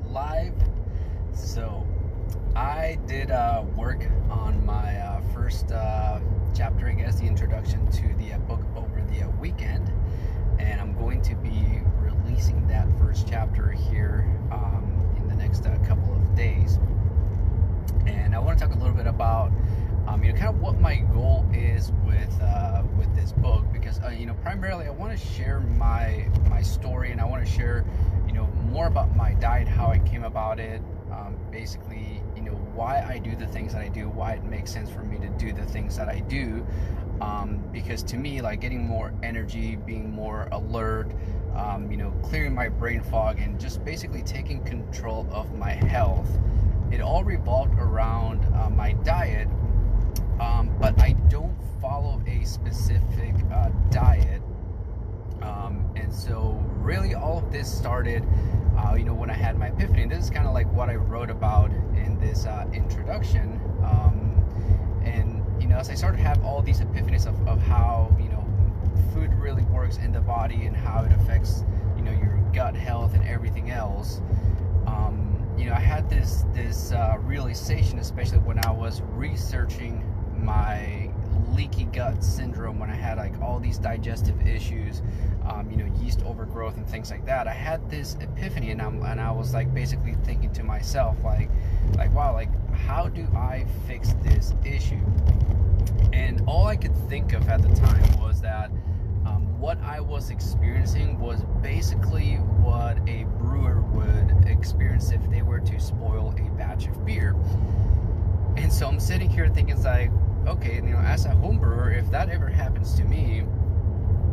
live. So I did work on my first chapter, I guess, the introduction to the book over the weekend, and I'm going to be releasing that first chapter here in the next couple of days. And I want to talk a little bit about kind of what my goal is with this book, because primarily I want to share my story, and I want to share more about my diet, how I came about it, basically why I do the things that I do, why it makes sense for me to do the things that I do, because to me, like, getting more energy, being more alert, clearing my brain fog, and just basically taking control of my health, it all revolved around my diet. But I don't follow a specific diet, and so really all of this started when I had my epiphany. And this is kind of like what I wrote about in this introduction, and as I started to have all these epiphanies of how food really works in the body and how it affects your gut health and everything else. I had this realization, especially when I was researching my leaky gut syndrome, when I had like all these digestive issues, yeast overgrowth and things like that. I had this epiphany, and I was like basically thinking to myself, like wow, like how do I fix this issue? And all I could think of at the time was that what I was experiencing was basically what a brewer would experience if they were to spoil a batch of beer. And so I'm sitting here thinking, it's like, okay, as a home brewer, if that ever happens to me,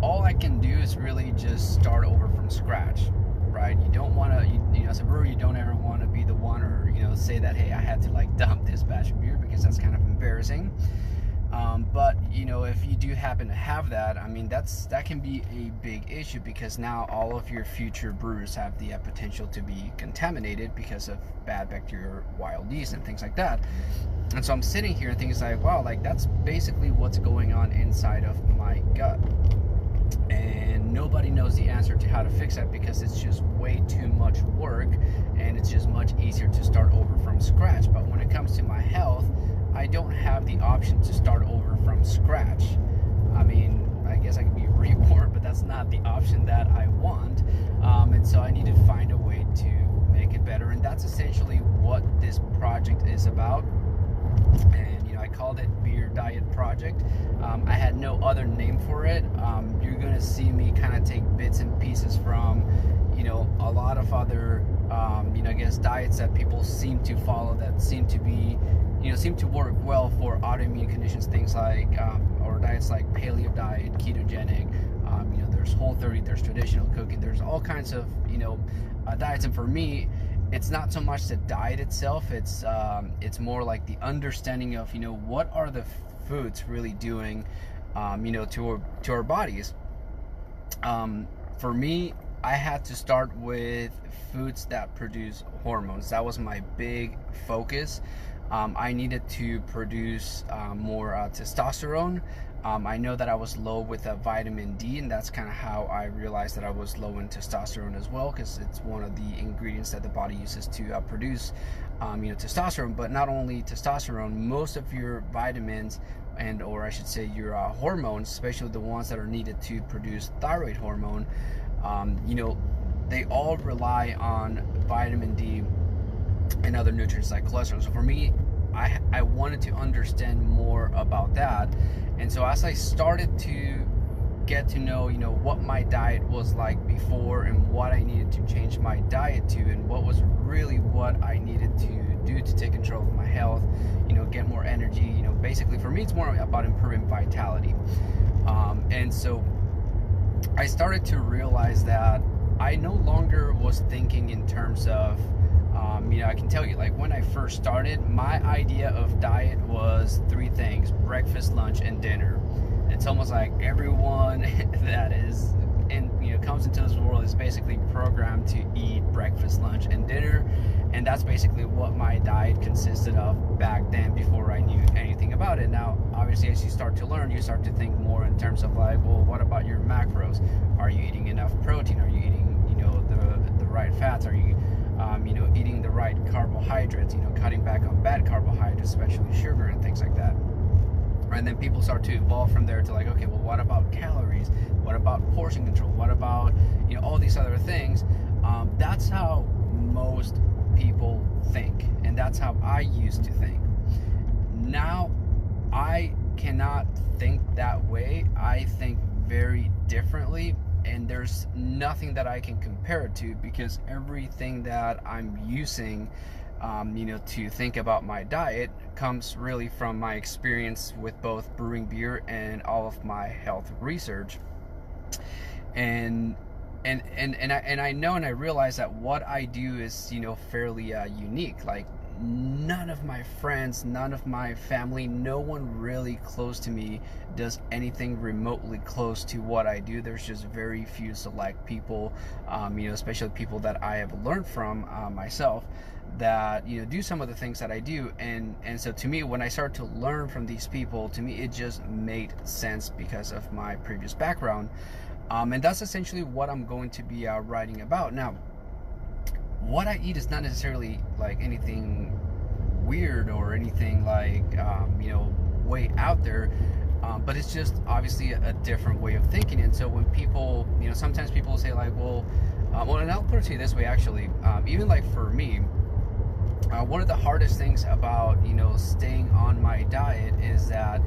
all I can do is really just start over from scratch, right? You don't want to, as a brewer, you don't ever want to be the one, or say that, hey, I had to like dump this batch of beer, because that's kind of embarrassing. But if you do happen to have that, that can be a big issue, because now all of your future brewers have the potential to be contaminated because of bad bacteria, wild yeast, and things like that. And so I'm sitting here and thinking, like, wow, like that's basically what's going on inside of my gut, and nobody knows the answer to how to fix that, because it's just way too much work, and it's just much easier to start over from scratch. But when it comes to my health, I don't have the option to start over from scratch. I guess I could be reborn, but that's not the option that I want. And so I need to find a way to make it better. And that's essentially what this project is about. And, I called it Beer Diet Project. I had no other name for it. You're going to see me kind of take bits and pieces from, a lot of other, I guess, diets that people seem to follow, that seem to be, seem to work well for autoimmune conditions, things like, or diets like paleo diet, ketogenic, there's Whole30, there's traditional cooking, there's all kinds of, diets. And for me, it's not so much the diet itself, it's more like the understanding of, what are the foods really doing, to our bodies. For me, I had to start with foods that produce hormones. That was my big focus. I needed to produce more testosterone. I know that I was low with vitamin D, and that's kind of how I realized that I was low in testosterone as well, because it's one of the ingredients that the body uses to produce testosterone. But not only testosterone, most of your vitamins, and or I should say your hormones, especially the ones that are needed to produce thyroid hormone, they all rely on vitamin D and other nutrients like cholesterol. So for me, I wanted to understand more about that. And so as I started to get to know, what my diet was like before, and what I needed to change my diet to, and what was really what I needed to do to take control of my health, get more energy, basically for me, it's more about improving vitality. And so I started to realize that I no longer was thinking in terms of, I can tell you, like, when I first started, my idea of diet was 3 things: breakfast, lunch, and dinner. It's almost like everyone that is comes into this world is basically programmed to eat breakfast, lunch, and dinner. And that's basically what my diet consisted of back then, before I knew anything about it. Now, obviously, as you start to learn, you start to think more in terms of like, well, what about your macros? Are you eating enough protein? Are you eating, the right fats? Are you eating the right carbohydrates, cutting back on bad carbohydrates, especially sugar and things like that. And then people start to evolve from there to like, okay, well, what about calories? What about portion control? What about, all these other things? That's how most people think. And that's how I used to think. Now, I cannot think that way. I think very differently. And there's nothing that I can compare it to, because everything that I'm using to think about my diet comes really from my experience with both brewing beer and all of my health research. And I know and I realize that what I do is fairly unique. Like, none of my friends, none of my family, no one really close to me does anything remotely close to what I do. There's just very few select people, especially people that I have learned from myself, that do some of the things that I do. And so to me, when I start to learn from these people, to me it just made sense because of my previous background. And that's essentially what I'm going to be writing about. Now, what I eat is not necessarily like anything weird or anything like way out there, but it's just obviously a different way of thinking. And so when people, sometimes people will say like, well, and I'll put it to you this way, actually, even like for me, one of the hardest things about staying on my diet is that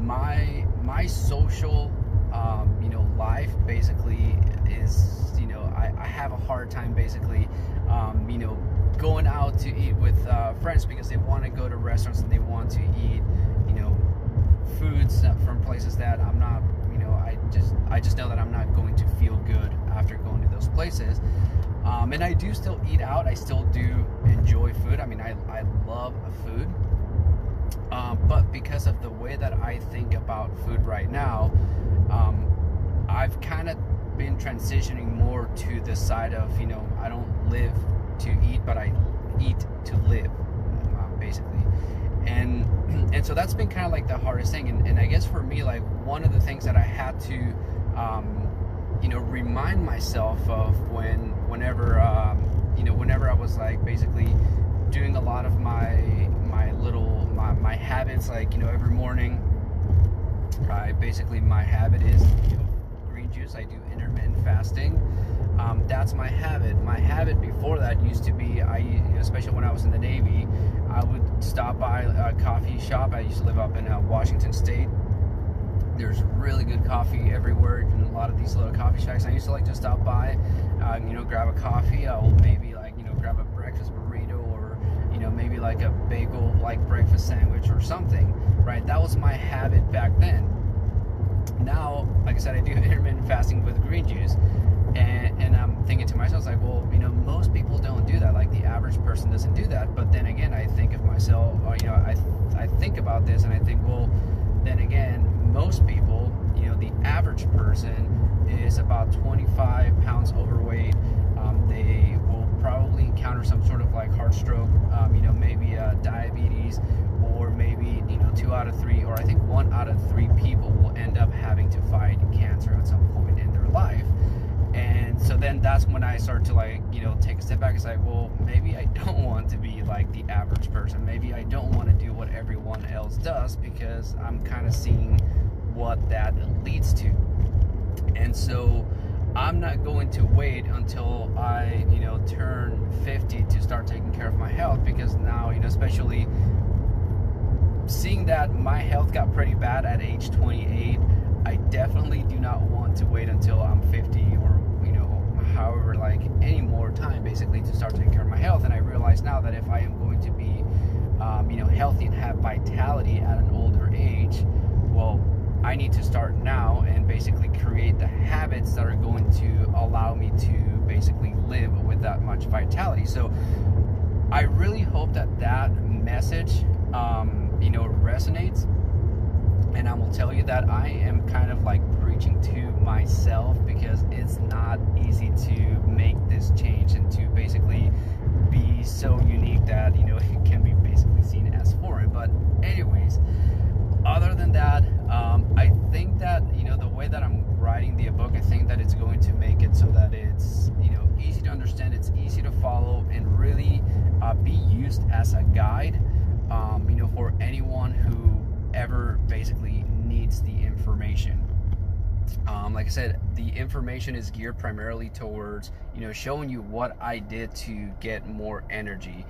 my social life basically is, I have a hard time basically going out to eat with friends, because they want to go to restaurants and they want to eat foods from places that I'm not, I just know that I'm not going to feel good after going to those places. And I do still eat out. I still do enjoy food. I mean, I love food. But because of the way that I think about food right now, I've kind of been transitioning more to the side of, I don't live to eat, but I eat to live, basically. And so that's been kind of like the hardest thing. And I guess for me, like, one of the things that I had to, remind myself of whenever I was like basically doing a lot of my habits, like, every morning, my habit is green juice. I do intermittent fasting. That's my habit. My habit before that used to be, especially when I was in the Navy, I would stop by a coffee shop. I used to live up in Washington State. There's really good coffee everywhere in a lot of these little coffee shacks. I used to like to stop by, grab a coffee. I'll maybe grab a breakfast burrito, or maybe like a bagel like breakfast sandwich or something, right? That was my habit back then. Now, like I said, I do intermittent fasting with green juice, and I'm thinking to myself, like, well, most people don't do that. Like, the average person doesn't do that. But then again, I think of myself, I think about this, and I think, well, then again, most people, the average person is about 25 pounds overweight. They will probably encounter some sort of like heart stroke, maybe diabetes, or maybe 2 out of 3, or I think 1 out of 3 people will end up having to fight cancer at some point in their life. And so then that's when I start to take a step back. It's like, well, maybe I don't want to be like the average person. Maybe I don't want to do what everyone else does, because I'm kind of seeing what that leads to. And so I'm not going to wait until I, turn 50 to start taking care of my health, because now, especially seeing that my health got pretty bad at age 28, I definitely do not want to wait until I'm 50, or, however, like any more time basically, to start taking care of my health. And I realize now that if I am going to be, healthy and have vitality at an older age, well, I need to start now and basically create the habits that are going to allow me to basically live with that much vitality. So I really hope that message, resonates. And I will tell you that I am kind of like preaching to myself, because it's not easy to make this change and to basically be so unique that, it can be basically seen as foreign. But anyways, other than that, I think that, the way that I'm writing the book, I think that it's going to make it so that it's, easy to understand, it's easy to follow and just as a guide, for anyone who ever basically needs the information. Like I said, the information is geared primarily towards, showing you what I did to get more energy,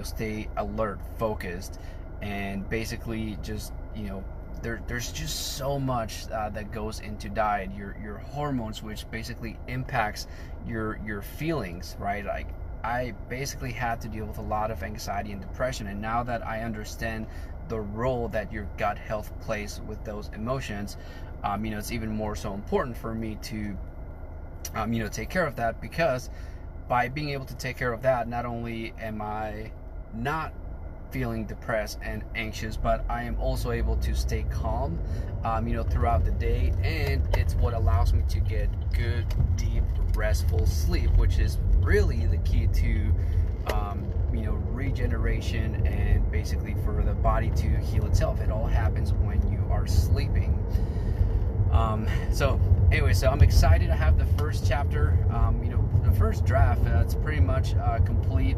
stay alert, focused, and basically just, there's just so much that goes into diet. Your hormones, which basically impacts your feelings, right? Like, I basically had to deal with a lot of anxiety and depression, and now that I understand the role that your gut health plays with those emotions, it's even more so important for me to take care of that, because by being able to take care of that, not only am I not feeling depressed and anxious, but I am also able to stay calm throughout the day, and it's what allows me to get good, deep, restful sleep, which is really the key to regeneration and basically for the body to heal itself. It all happens when you are sleeping. So I'm excited to have the first chapter, the first draft. It's pretty much complete.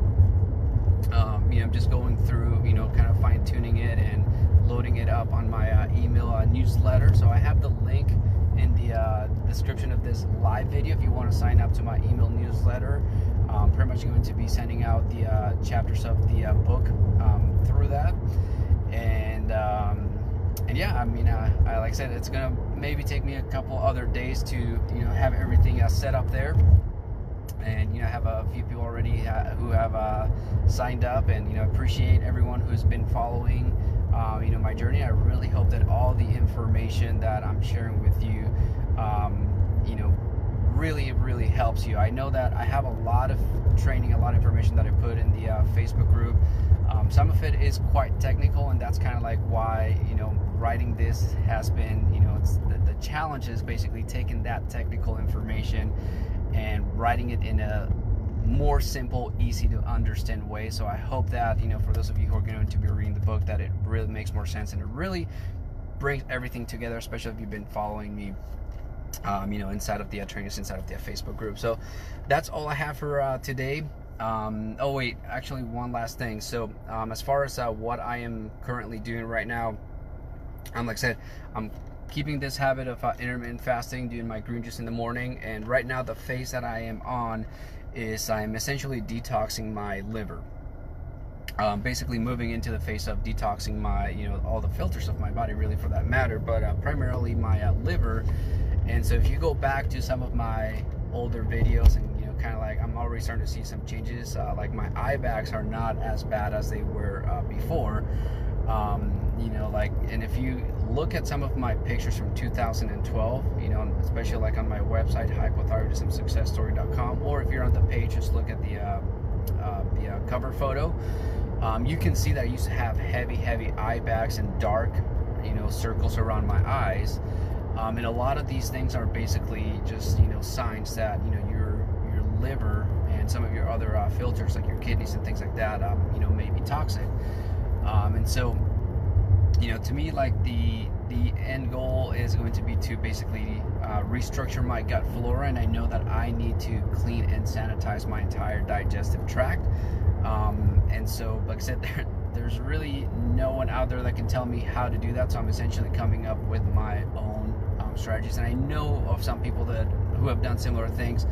I'm just going through, kind of fine tuning it and loading it up on my email newsletter. So I have the link in the description of this live video if you want to sign up to my email newsletter. I'm pretty much going to be sending out the chapters of the book through that, and yeah, like I said, it's gonna maybe take me a couple other days to have everything set up there, and have a few people already who have signed up, and appreciate everyone who's been following my journey. I really hope that all the information that I'm sharing with you really helps you. I know that I have a lot of training, a lot of information that I put in the Facebook group. Some of it is quite technical, and that's kind of like why writing this has been, it's the challenge is basically taking that technical information and writing it in a more simple, easy to understand way. So I hope that for those of you who are going to be reading the book, that it really makes more sense and it really brings everything together, especially if you've been following me inside of the trainers, inside of the Facebook group. So that's all I have for today. Oh wait, actually one last thing. So as far as what I am currently doing right now, like I said, I'm keeping this habit of intermittent fasting, doing my green juice in the morning, and right now the phase that I am on is I'm essentially detoxing my liver. Basically moving into the phase of detoxing my, all the filters of my body, really, for that matter, but primarily my liver. And so if you go back to some of my older videos, and kind of like I'm already starting to see some changes, like my eye bags are not as bad as they were before. And if you look at some of my pictures from 2012, especially like on my website, hypothyroidismsuccessstory.com, or if you're on the page, just look at the cover photo. You can see that I used to have heavy eye bags and dark, circles around my eyes. And a lot of these things are basically just, signs that, your liver and some of your other filters, like your kidneys and things like that, may be toxic. And so, to me, like the end goal is going to be to basically restructure my gut flora, and I know that I need to clean and sanitize my entire digestive tract. And so, like I said, there's really no one out there that can tell me how to do that, so I'm essentially coming up with my own strategies. And I know of some people who have done similar things,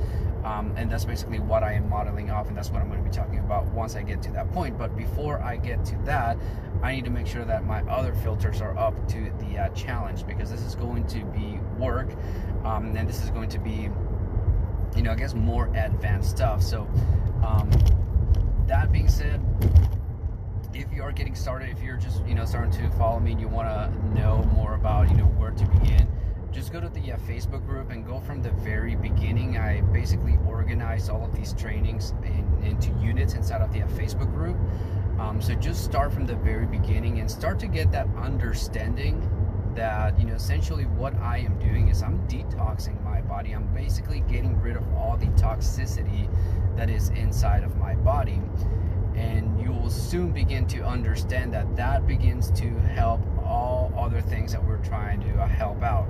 and that's basically what I am modeling off, and that's what I'm going to be talking about once I get to that point. But before I get to that, I need to make sure that my other filters are up to the challenge, because this is going to be work, and this is going to be, I guess, more advanced stuff. So that being said, if you are getting started, if you're just starting to follow me and you want to know more about where to begin, just go to the Facebook group and go from the very beginning. I basically organized all of these trainings into units inside of the Facebook group. So just start from the very beginning and start to get that understanding that essentially what I am doing is I'm detoxing my body. I'm basically getting rid of all the toxicity that is inside of my body, and you will soon begin to understand that that begins to help all other things that we're trying to help out.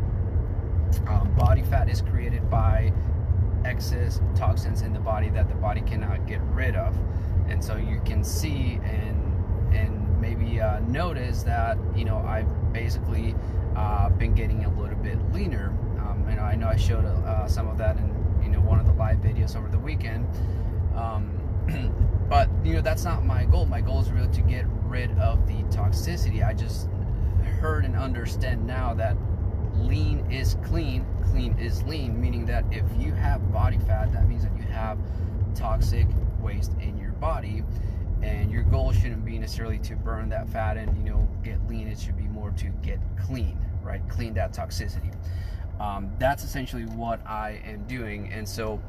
Body fat is created by excess toxins in the body that the body cannot get rid of. And so you can see and maybe notice that, you know, I've basically been getting a little bit leaner. And I know I showed some of that in, you know, one of the live videos over the weekend. But, you know, that's not my goal. My goal is really to get rid of the toxicity. I just heard and understand now that lean is clean, clean is lean, meaning that if you have body fat, that means that you have toxic waste in your body, and your goal shouldn't be necessarily to burn that fat and, you know, get lean. It should be more to get clean, right? Clean that toxicity. That's essentially what I am doing. And so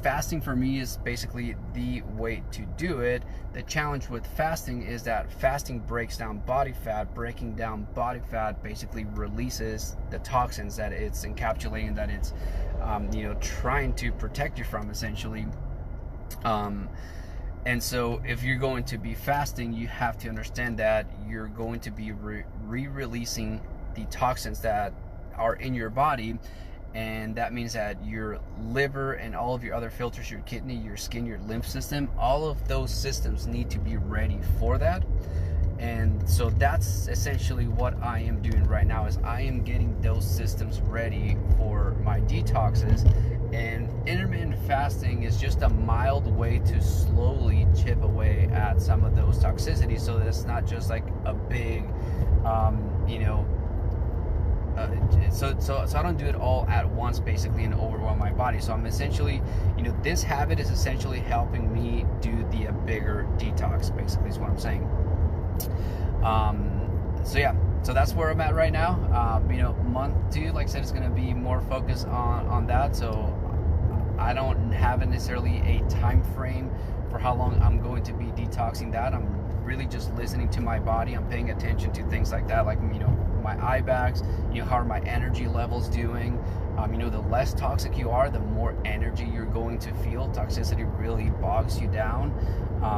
fasting for me is basically the way to do it. The challenge with fasting is that fasting breaks down body fat. Breaking down body fat basically releases the toxins that it's encapsulating, that it's you know, trying to protect you from, essentially. And so if you're going to be fasting, you have to understand that you're going to be re-releasing the toxins that are in your body. And that means that your liver and all of your other filters, your kidney, your skin, your lymph system, all of those systems need to be ready for that. And so that's essentially what I am doing right now, is I am getting those systems ready for my detoxes. And intermittent fasting is just a mild way to slowly chip away at some of those toxicities, so that it's not just like a big, you know, so I don't do it all at once, basically, and overwhelm my body. So I'm essentially, you know, this habit is essentially helping me do the bigger detox, basically, is what I'm saying. So yeah, so that's where I'm at right now. You know, month 2, like I said, is going to be more focused on that. So I don't have necessarily a time frame for how long I'm going to be detoxing that. I'm really just listening to my body. I'm paying attention to things like that, like, you know, my eye bags, you know, how are my energy levels doing? You know, the less toxic you are, the more energy you're going to feel. Toxicity really bogs you down.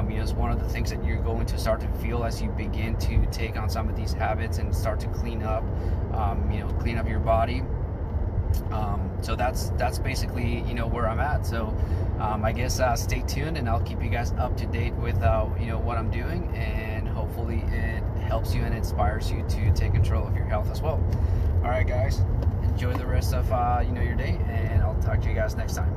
You know, it's one of the things that you're going to start to feel as you begin to take on some of these habits and start to clean up, you know, clean up your body. So that's basically, you know, where I'm at. So I guess stay tuned, and I'll keep you guys up to date with you know, what I'm doing, and hopefully it helps you and inspires you to take control of your health as well. All right, guys, enjoy the rest of you know, your day, and I'll talk to you guys next time.